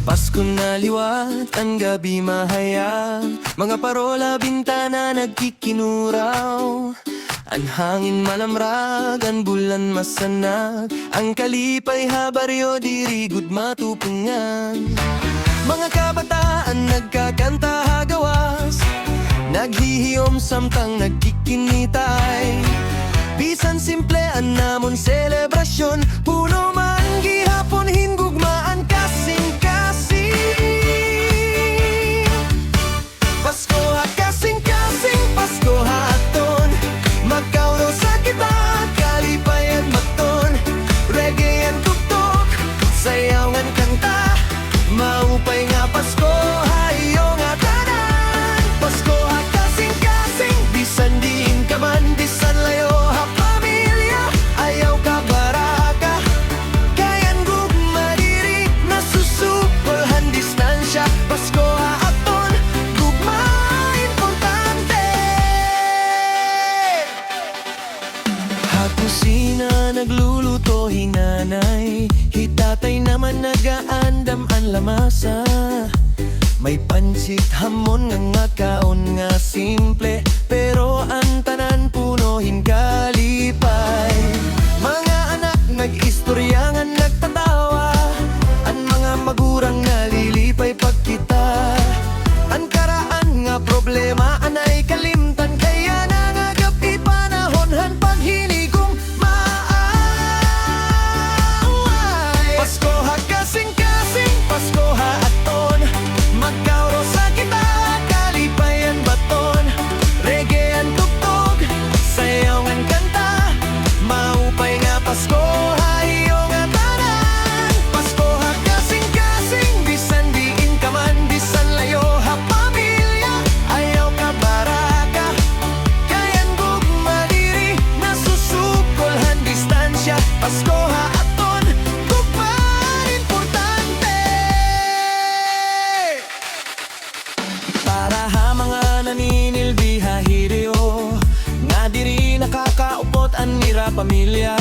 Pasko na liwat, ang gabi mahayag, mga parola bintana nagkikinuraw. Ang hangin malamrag, ang bulan masanag, ang kalipay habaryo dirigud matupungan. Mga kabataan nagkakanta hagawas, naghihiyom samtang nagkikinitay. Bisan simple ang namon selebrasyon, puno man gihapon hingugmaan kasing-kasing. Pasko ha kasing-kasing, Pasko ha aton, magkauro sa kita, kalipayan maton. Reggae ang tuktok, sayawan kanta, maupay nga Pasko hayo nga tanan. Pasko ha kasing-kasing, bisan diin ka man, bisan layo ha pamilya, ayaw ka baraka, kayan gugma diri, nasusupulhan distansya. Pasko ha aton, gugma importante. Hakusina nagluluto hinanay, hitatay naman nagaandam ang lamasa. May pansit hamon nga kaon nga simple, pero ang tanan punohin kalipay. Mga anak nag-istorya nga nagtatawa, ang mga magurang nalilipay pagkita. Ang karaan nga problema anay kalimtan, kaya nangagapi panahonhan paghiligong maaway. Pasko ha kasing-kasing, Pasko ha aton, magkauro sa kita, kalipayan baton. Reggae ang tugtog, sayaw ang kanta, maupay nga Pasko hayo nga tanan. Pasko ha kasing-kasing, bisan diin ka man, bisan layo ha pamilya, ayaw ka baraka, kayan gugma diri, nasusupulhan distansya. Pasko ha aton, gugma importante. Para ha mga naninilbi ha hiryo, nga diri nakakaupot an ira pamilya.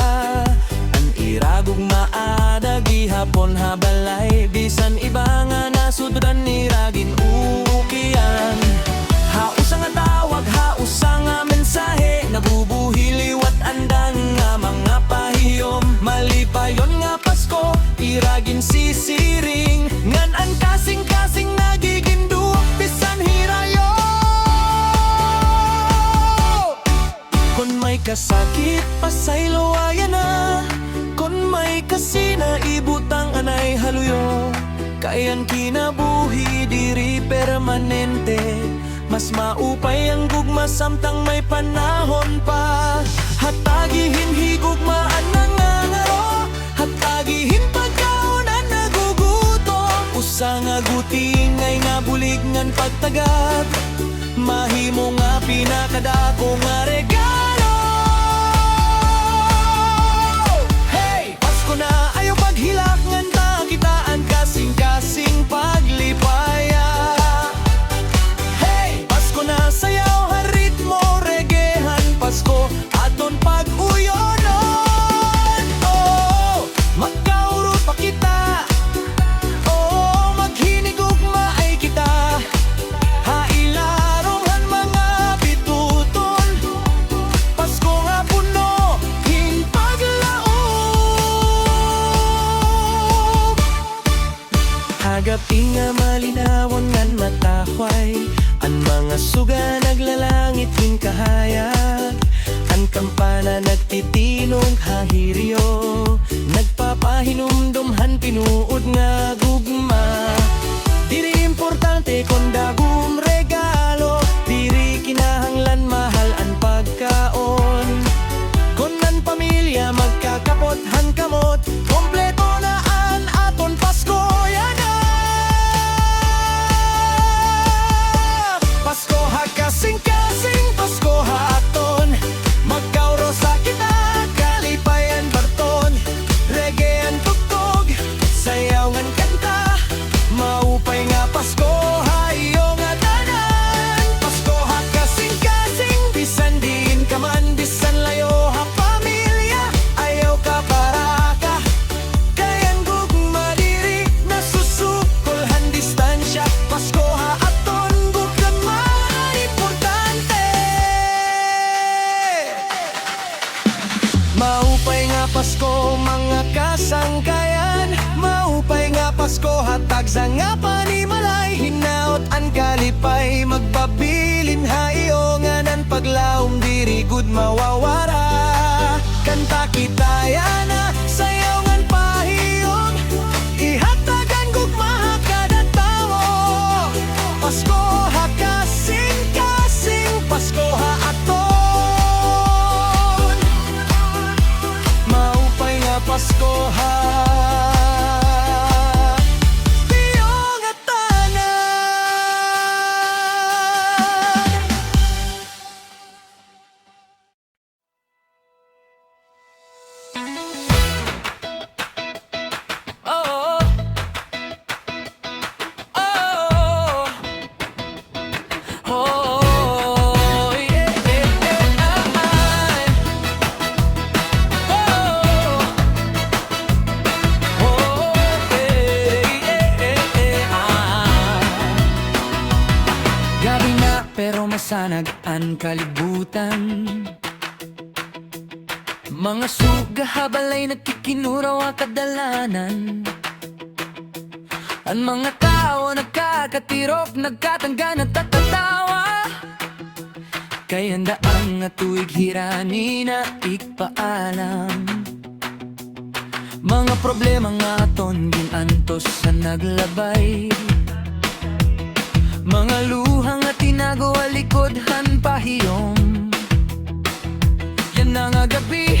An ira gugmaada gihapon ha balay, bisan iba nga nasududan nira ginukian. Hausa nga tawag, hausa nga mensahe, nabubuhiliwat andang nga mga pahiyom. Malipayon nga Pasko, iragin sisiring, ngan ang kasing-kasing nagiginduok bisan hirayo. Kon may kasakit, pasaylo ayan na, kon may kasina ibutang anay haluyo. Kayan kinabuhi diri permanente, mas maupay ang gugma samtang may panahon pa. Hatagihin higugmaan nangangaro, hatagihin pagkaunan nagugutom. Usa nga gutingay nga bulig ngan pagtagad, mahimo nga pinakadako nga regalo. Hey! Pasko na ayaw paghilak ngan ta kitaan kasing-kasing paglipaya. Hey! Pasko na sayaw ha ritmo, reggaehan Pasko aton pag-uyonon. Oh, magkauro pa kita, oh, maghinigugma ay kita. Hailarohan mga bituton, Pasko nga puno hin paglaog. Hagapi nga malinawon ngan matahway, ang mga suga naglalangit ning kahayag. Ang kampana nagtitinog hahiryo, nagpapahinumdumhan pinuod nga gugma. Diri importante kon dagum regalo, diri kinahanglan mahal ang pagkaon. Kon ang pamilya magkakapot han kamot, kompleto na an aton Pasko yan na. Pasko ha kasing-kasing, Pasko ha aton, magkauro sa kita, kalipayan barton. Reggae ang tugtog, sayaw ngan Pasko hatag sa nga panimalay, hinaot ang kalipay, magpabilin hayo nga nan paglaom diri gud mawawara. Kanta kita yana sayaw ngan pahiyom, ihatagan gugma kada tawo. Pasko ha kasing Pasko ha aton, maupay nga Pasko ha. Pero masanag ang kalibutan, mga sugahabalay nagkikinuraw ang kadalanan. Ang mga tao nagkakatirok, nagkatangga, nagtatatawa. Kaya handaan nga tuig hirani na ikpaalam. Mga problema nga aton ginantos sa naglabay, mga luhang at tinago alikod-han pahiyom. Yan na nga gabi,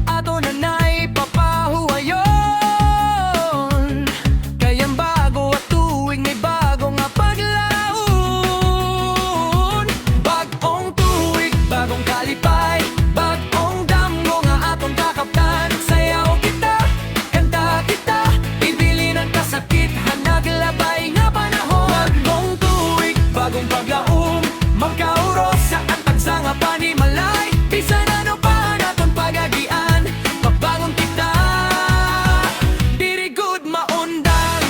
ato na naipapahuwayon. Kayang bago at tuwing may bago nga paglaon. Bagong tuwig, bagong kalipay, bagong damgo nga atong kakaptan. Sayaw kita, kanta kita, ibilin ang kasakit, hanaglabay nga panahon. Bagong paglaom, magkauros sa antag sa nga panimalay. Bisan ano pa naton pagagian, pagbangon kita, diri good maundang.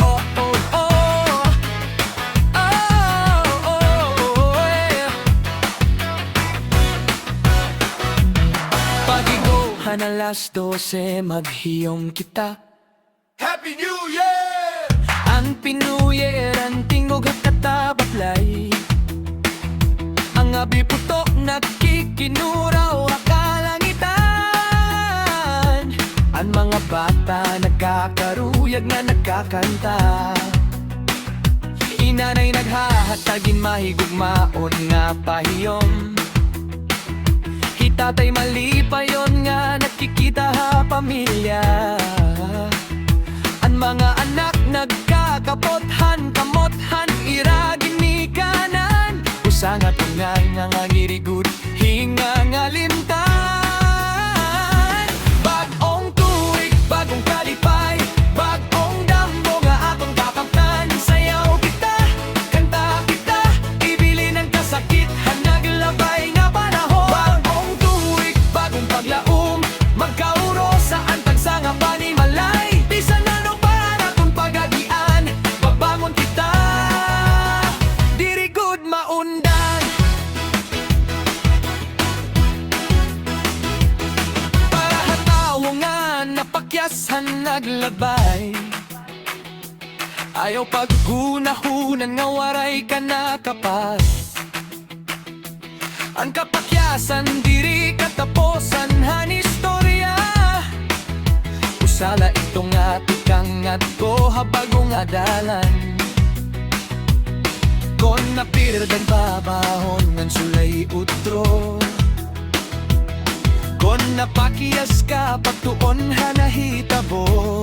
Oh, oh, oh, oh, oh, yeah. Pagigohan alas 12, maghiyom kita. Happy New Year! Ang pinuyeran tingog at katabaklay, ang abiputok nakikinuraw akalangitan. Ang mga bata nagkakaruyag na nagkakanta, inanay naghahatagin mahigugmaon nga pahiyom. Hitatay malipayon nga nakikita ha pamilya. Ang mga anak nagkakapothan, kamothan, iragin ni kanan. Usa nga tungan nga ngirigud, hinga nga limtan. Bagong tuig, bagong kalipay, bagong damgo nga atong kakaptan. Sayaw kita, kanta kita, ibilin ang kasakit, hanaglabay nga panahon. Bagong tuig, bagong paglaom, magkauro sa antag sa nga panimalay. Bisan ano pa natong pagagian, pagbangon kita, diri good maundan. Para hatawo nga napakyasan naglabay, ayaw paghunahunan nga waray ka nakapas. Ang kapakyasan diri kataposan han istorya. Usala itong atikang at ko habagong adalan. Kon napirdan babahon ngan sulay utro, kon napakiyas ka pagtuon hanahitabo.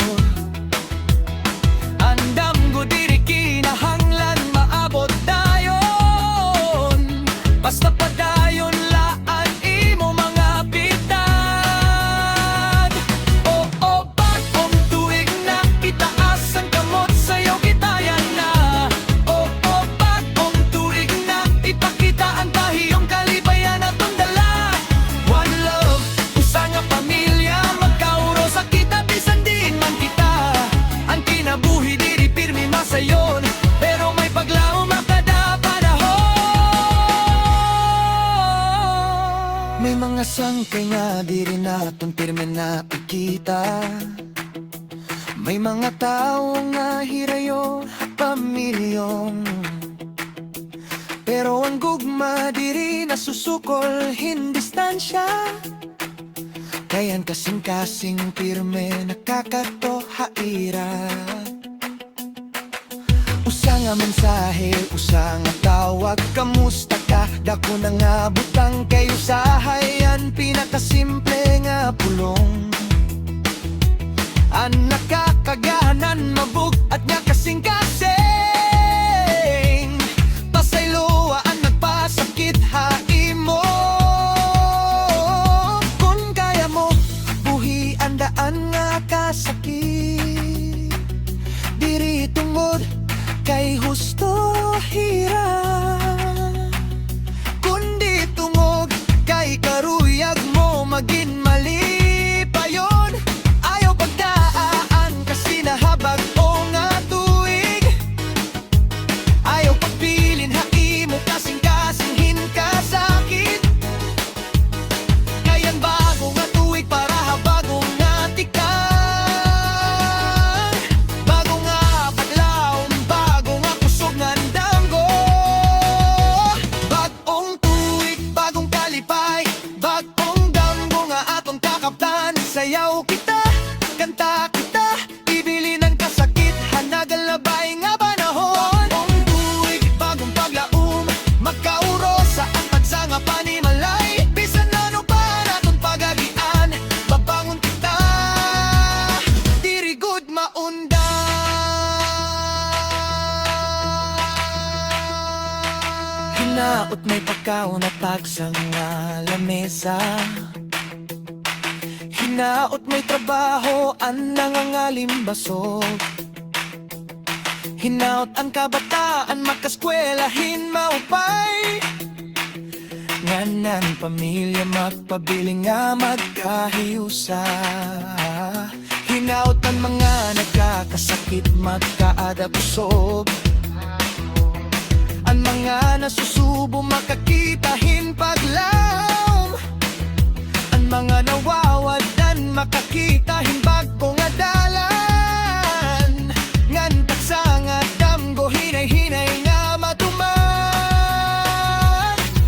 Andam go diri kinahanglan maabot dayon, basta padayon laan imo mga pitad. Oh, oh, bagong tuig na itaas ang kamot sayaw kita yan na. Oh, oh, bagong tuig na ipakita ang pahiyong kalibayan atong dala. One love, usa nga pamilya, magkauro sa kita bisan din man kita. Ang kinabuhi diri pirmi masayon, pero may paglaom ang kada panahon. May mga sangkay nga diri naton pirmi na ikita, May mga tao nga hirayo at pamilyong, pero ang gugma diri nasusukol hindistansya. Kayan kasing-kasing pirme nakakatohaira. Usa nga mensahe, usa nga tawag, kamusta ka? Dako na nga butang kayo sa hayan, pinakasimple nga pulong. Ang nakakaganan mabug at nga kasing-kasing, pasayloa ang nagpasakit haimo. Kung kaya mo, buhi ang daan nga kasakit, diri tungod kay husto hira, kundi tungog kay karuyag mo maging mali pa yon. Ayaw pagdaan kasi nahabag o nga tuig, ayaw pagpilin haimo kasing-kasinghin kasakit. Ngayon bago nga tuig para habagong nga tikan, sayaw kita, kanta kita, ibili ng kasakit, hanagal na ba'y nga panahon. Bagong tuig, bagong paglaom, magkauro sa ang pagsanga panimalay. Bisan ano pa naton pagagian, babangon kita, diri good maunda. Hinaot may pagkaon at tagsang nga lamesa, hinaot may trabaho ang nangangalimbaso. Hinaot ang kabataan makaskwelahin maupay, nganan pamilya magpabiling nga magkahiusa. Hinaot ang mga nagkakasakit magkaadapusog, ang mga nasusubo makakitahin paglaom, ang mga nawawalan makakita himbag ko nga dalan, ngan taksa nga damgo hinay-hinay nga matuman.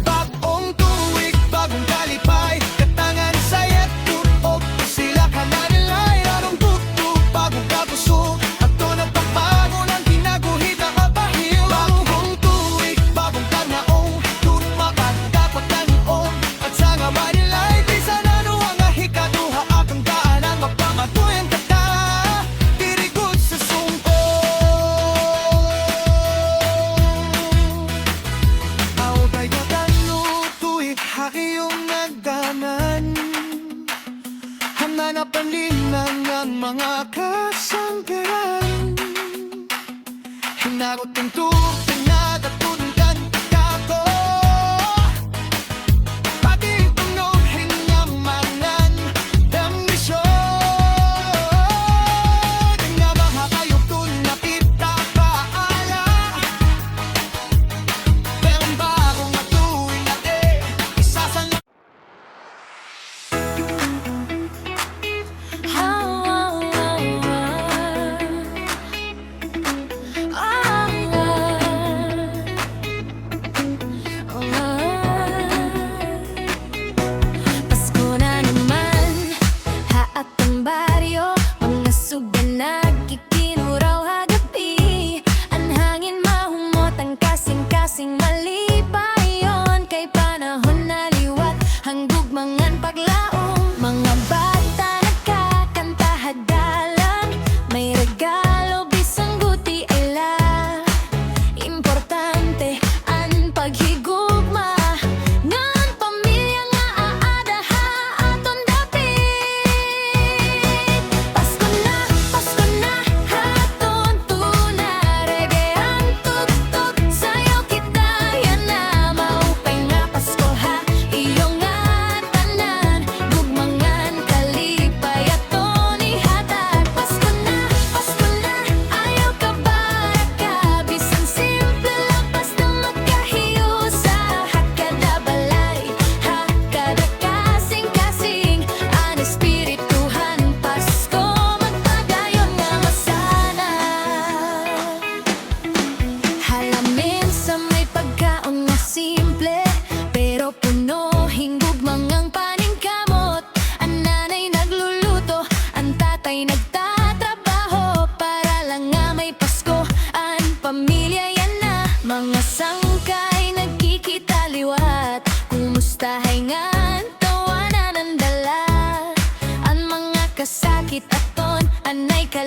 Bagong tuig, bagong kalipay, katangan sayat tutok, sila ka na nilay arong tuktok, bagong kapuso at to nagpapago ng kinaguhit ang kapahil. Bagong tuig, bagong kanaong tumakan dapat nanoon at sa nga manilay bisan ano ang hikaduha akong daanan mapamatuyan kata, dirigod sa sumpo. Aw kay katano tuig hakiyong nagdanan, hananapan linang ang mga kasanggaran. Hinagot ng tubig na tatunan kako, pati tunog hinyamanan ng misyon. Nga mga kayugtun na kita paala, pero ang bagong matuwing natin isasan.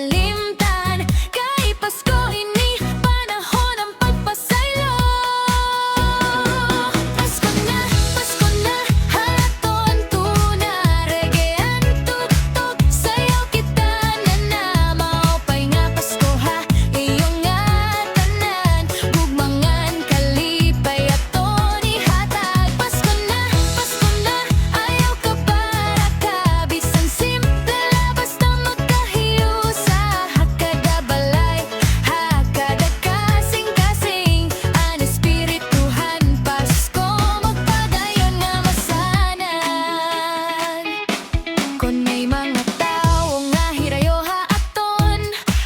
kalimtan. Kay Pasko ini panahon ng pagpasaylo. Pasko na, haton tuna, regean tuktok, sayaw kita na na. Maupay nga Pasko ha, iyong nga tanan, gugmangan kalipay aton ihatag. Pasko na, ayaw ka para ka, bisan simple basta magkahiyo sa hakada balay, hakada kasing-kasing, ang espirituhan Pasko magpadayon nga masanan. Kung may mga tao nga hirayo haaton,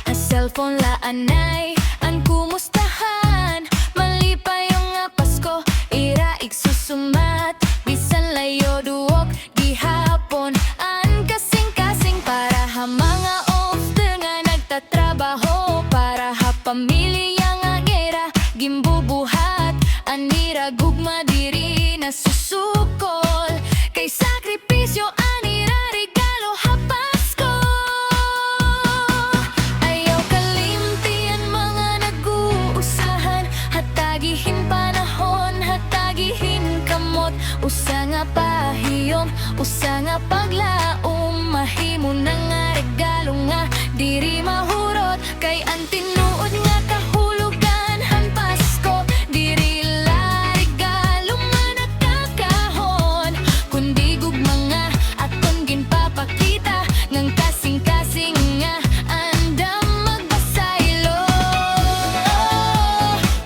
ang cellphone laanay ang kumustahan. Malipay yung nga Pasko, iraig susumat, bisan layo duok gihapon, ang kasing-kasing para ha mga ofte nga nagtatrabaho, para ha pamilya nga gera gimbubuhat, anira gugma diri na susukol, kay sakripisyo anira regalo ha Pasko. Ayaw kalimtian mga nag-uusahan, hatagihin panahon, hatagihin kamot, usa nga pahiyom, usa nga paglaom, mahimo na nga regalo nga diri mahurot, kay ang tinuod nga kahulugan han Pasko, diri la regalo nga nakakahon, kundi gugma nga aton ginpapakita, ngang kasing-kasing nga andam magbasaylo.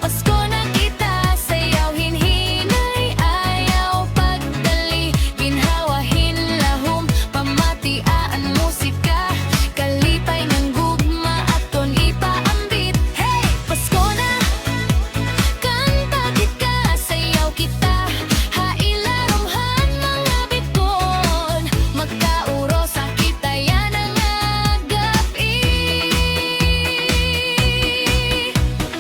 Pasko na kita, sayaw hinhinay, ayaw pagdali, ginhawahin lahom, pamatiaan musika, kalipay ng gugma aton ipaambit. Hey, Pasko na, kanta kita, sayaw kita, hailarumhan mga biton, magkauro sa kita yan ang agapi.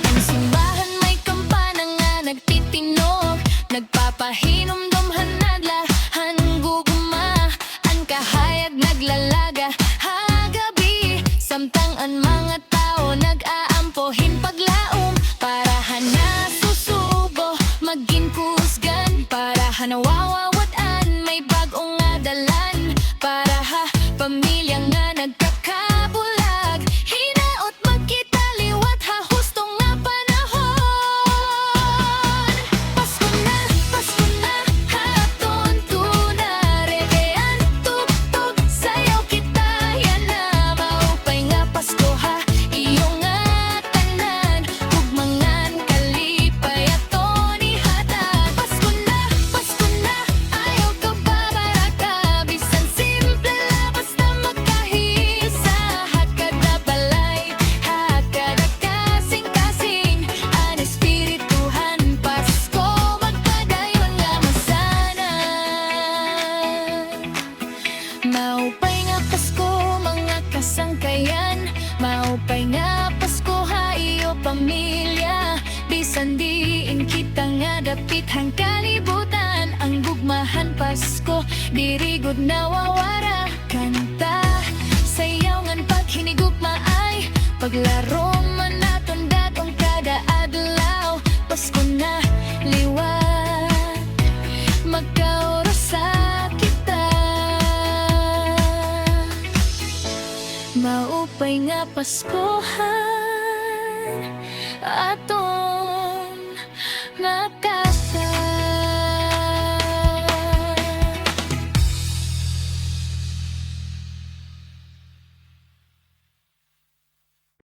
Ang simbahan may kampana nga nagtitinog, nagpapahinumdumhan nadlahan gugma, ang kahayag naglalaga hagabi, samtang ang mga tao nag-aampohin paglaom, para hana susubo maging kusgan, para hanawawawatan may bagong nga dalan, para ha pamilya nga nagkakabulag, hinaot magkita liwat ha husto nga panahon. Pasko na, haton tuna, regean tuktok, sayaw kita yan na. Maupay nga Pasko ha, iyong nga tanan, gugmangan kalipay aton ihatag. Pasko na, ayaw ka para ka, bisan simple basta magkahil sa hakada balay, hakada kasing-kasing, ang espirituhan Pasko magpadayon nga masanan. Maupay nga Pasko mga kasangkayan, maupay nga Pasko ha iyo pamilya, bisan diin kita nga dapit hang kalibutan, ang gugmahan Pasko dirigod nawawara, kanta sayaw ngan paghinigugma ay paglaro man naton datong kada adlaw. Pasko na liwat magkauro sa kita, maupay nga Paskohan aton